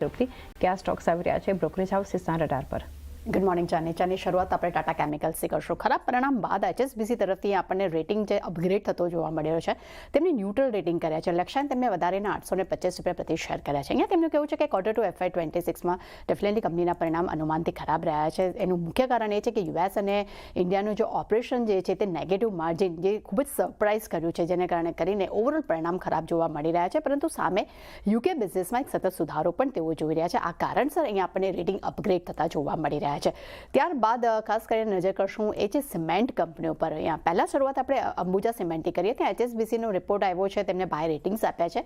क्या स्टॉक्स આવી રહ્યા છે બ્રોકરેજ હાઉસીસના રડાર પર? ગુડ મોર્નિંગ ચાની શરૂઆત આપણે ટાટા કેમિકલ્સથી કરશું. ખરાબ પરિણામ બાદ HSBC તરફથી આપણને રેટિંગ જે અપગ્રેડ થતો જોવા મળ્યો છે તેમની ન્યુટ્રલ રેટિંગ કર્યા છે. લક્ષ્યાંક તેમને વધારીને ₹850 પ્રતિ શેર કર્યા છે. અહીંયા તેમનું કહેવું છે કે Q2 FY26માં ડેફિનેટલી કંપનીના પરિણામ અનુમાનથી ખરાબ રહ્યા છે. એનું મુખ્ય કારણ એ છે કે US અને ઇન્ડિયાનું જે ઓપરેશન જે છે તે નેગેટિવ માર્જિન જે ખૂબ જ સરપ્રાઇઝ કર્યું છે, જેને કારણે કરીને ઓવરઓલ પરિણામ ખરાબ જોવા મળી રહ્યા છે. પરંતુ સામે UK બિઝનેસમાં એક સતત સુધારો પણ તેઓ જોઈ રહ્યા છે. આ કારણસર અહીંયા આપણને રેટિંગ અપગ્રેડ થતા જોવા મળી રહ્યા છે. ત્યારબાદ ખાસ કરીને નજર કરશું એ છે સિમેન્ટ કંપનીઓ પર. અહીંયા પહેલા શરૂઆત આપણે અંબુજા સિમેન્ટથી કરીએ. ત્યાં HSBCનો રિપોર્ટ આવ્યો છે, તેમને બાય રેટિંગ્સ આપ્યા છે.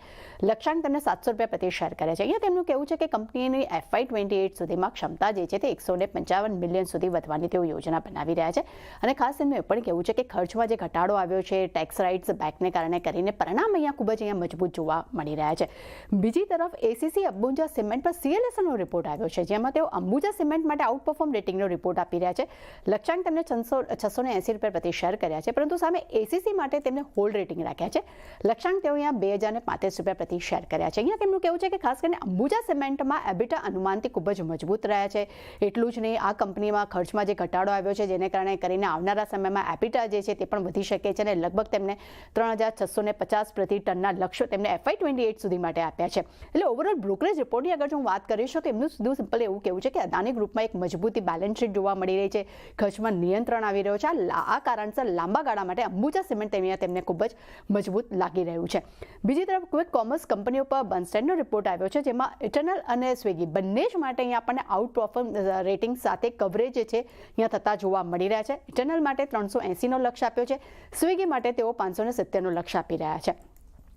લક્ષ્યાંક તેમને ₹700 પ્રતિ શેર કર્યા છે. અહીંયા તેમનું કહેવું છે કે કંપનીની FY28 સુધીમાં ક્ષમતા જે છે તે 155 મિલિયન સુધી વધવાની તેઓ યોજના બનાવી રહ્યા છે. અને ખાસ તેમનું એ પણ કહેવું છે કે ખર્ચમાં જે ઘટાડો આવ્યો છે ટેક્સ રાઇટ્સ બેકને કારણે કરીને પરિણામ અહીંયા ખૂબ જ મજબૂત જોવા મળી રહ્યા છે. બીજી તરફ ACC અંબુજા સિમેન્ટ પર CLSનો રિપોર્ટ આવ્યો છે, જેમાં તેઓ અંબુજા સિમેન્ટ માટે આઉટપરફોર્મ રેટિંગનો રિપોર્ટ આપી રહ્યા છે. લક્ષ્યાંક તેમને ₹680 પ્રતિ શેર કર્યા છે, પરંતુ સામે ACC માટે તેમને હોલ્ડ રેટિંગ રાખ્યા છે. લક્ષ્યાંક તેઓ અહીંયા ₹2035 પ્રતિ શેર કર્યા છે. અહીંયા તેમનું કહેવું છે કે ખાસ કરીને અંબુજા સિમેન્ટમાં એબિટા અનુમાનથી ખૂબ જ મજબૂત રહ્યા છે. એટલું જ નહીં, આ કંપનીમાં ખર્ચમાં જે ઘટાડો આવ્યો છે જેને કારણે કરીને આવનારા સમયમાં એબિટા જે છે તે પણ વધી શકે છે અને લગભગ તેમને 3650 પ્રતિ ટનના લક્ષ્યો તેમને FY28 સુધી માટે આપ્યા છે. એટલે ઓવરઓલ બ્રોકરેજ રિપોર્ટની અગર હું વાત કરીશ તો એમનું સીધું સિમ્પલ એવું કહેવું છે કે અદાની ગ્રુપમાં એક મજબૂતી બેલેન્સ શીટ જોવા મળી રહી છે. ખર્ચમાં નિયંત્રણ આવી રહ્યો છે. આ કારણસર લાંબા ગાળા માટે અંબુજા સિમેન્ટ તેમને ખૂબ જ મજબૂત લાગી રહ્યું છે. બીજી તરફ ક્વિક કોમર્સ કંપનીઓ પર બર્નસ્ટેન્ડનો રિપોર્ટ આવ્યો છે, જેમાં ઇટરનલ અને સ્વિગી બંને જ માટે અહીંયા આપણને આઉટપરફોર્મ રેટિંગ સાથે કવરેજ છે અહીંયા થતા જોવા મળી રહ્યા છે. ઇટરનલ માટે 380નો લક્ષ્ય આપ્યો છે. સ્વિગી માટે તેઓ 570નો લક્ષ્ય આપી રહ્યા છે.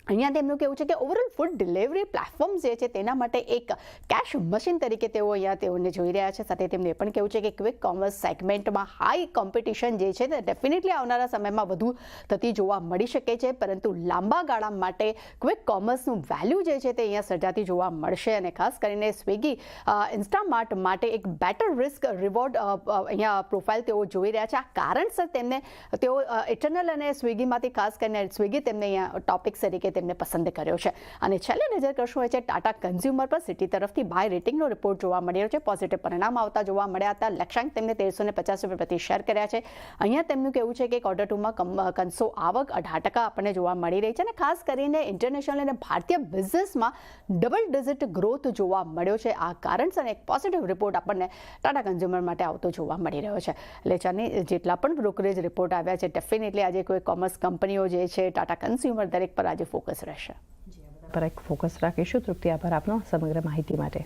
અહીંયા તેમનું કહેવું છે કે ઓવરઓલ ફૂડ ડિલિવરી પ્લેટફોર્મ જે છે તેના માટે એક કેશ મશીન તરીકે તેઓ અહીંયા તેઓને જોઈ રહ્યા છે. સાથે તેમને પણ કહેવું છે કે ક્વિક કોમર્સ સેગમેન્ટમાં હાઈ કોમ્પિટિશન જે છે તે ડેફિનેટલી આવનારા સમયમાં વધુ થતી જોવા મળી શકે છે, પરંતુ લાંબા ગાળા માટે ક્વિક કોમર્સનું વેલ્યુ જે છે તે અહીંયા સર્જાતી જોવા મળશે. અને ખાસ કરીને સ્વિગી ઇન્સ્ટામાર્ટ માટે એક બેટર રિસ્ક રિવોર્ડ અહીંયા પ્રોફાઇલ તેઓ જોઈ રહ્યા છે. આ કારણસર તેઓ ઇટરનલ અને સ્વિગીમાંથી ખાસ કરીને સ્વિગી તેમને અહીંયા ટોપિક્સ તરીકે તેમને પસંદ કર્યો છે. અને છેલ્લે નજર કરશું એ છે ટાટા કન્ઝ્યુમર પર. સિટી તરફથી બાય રેટિંગનો રિપોર્ટ જોવા મળ્યો છે. પોઝિટિવ પરિણામ આવતા જોવા મળ્યા હતા. લક્ષ્યાંક તેમને ₹1350 પ્રતિ શેર કર્યા છે. અહીંયા તેમનું કહેવું છે કે Q2માં કન્સો આવક 18% આપણને જોવા મળી રહી છે. અને ખાસ કરીને ઇન્ટરનેશનલ અને ભારતીય બિઝનેસમાં ડબલ ડિજિટ ગ્રોથ જોવા મળ્યો છે. આ કારણસર એક પોઝિટિવ રિપોર્ટ આપણને ટાટા કન્ઝ્યુમર માટે આવતો જોવા મળી રહ્યો છે. એટલે ચાની જેટલા પણ બ્રોકરેજ રિપોર્ટ આવ્યા છે ડેફિનેટલી આજે કોઈ કોમર્સ કંપનીઓ જે છે ટાટા કન્ઝ્યુમર દરેક પર આજે ફોકસ રહેશે. પર એક ફોકસ રાખીશું. તૃપ્તિ, આભાર આપનો સમગ્ર માહિતી માટે.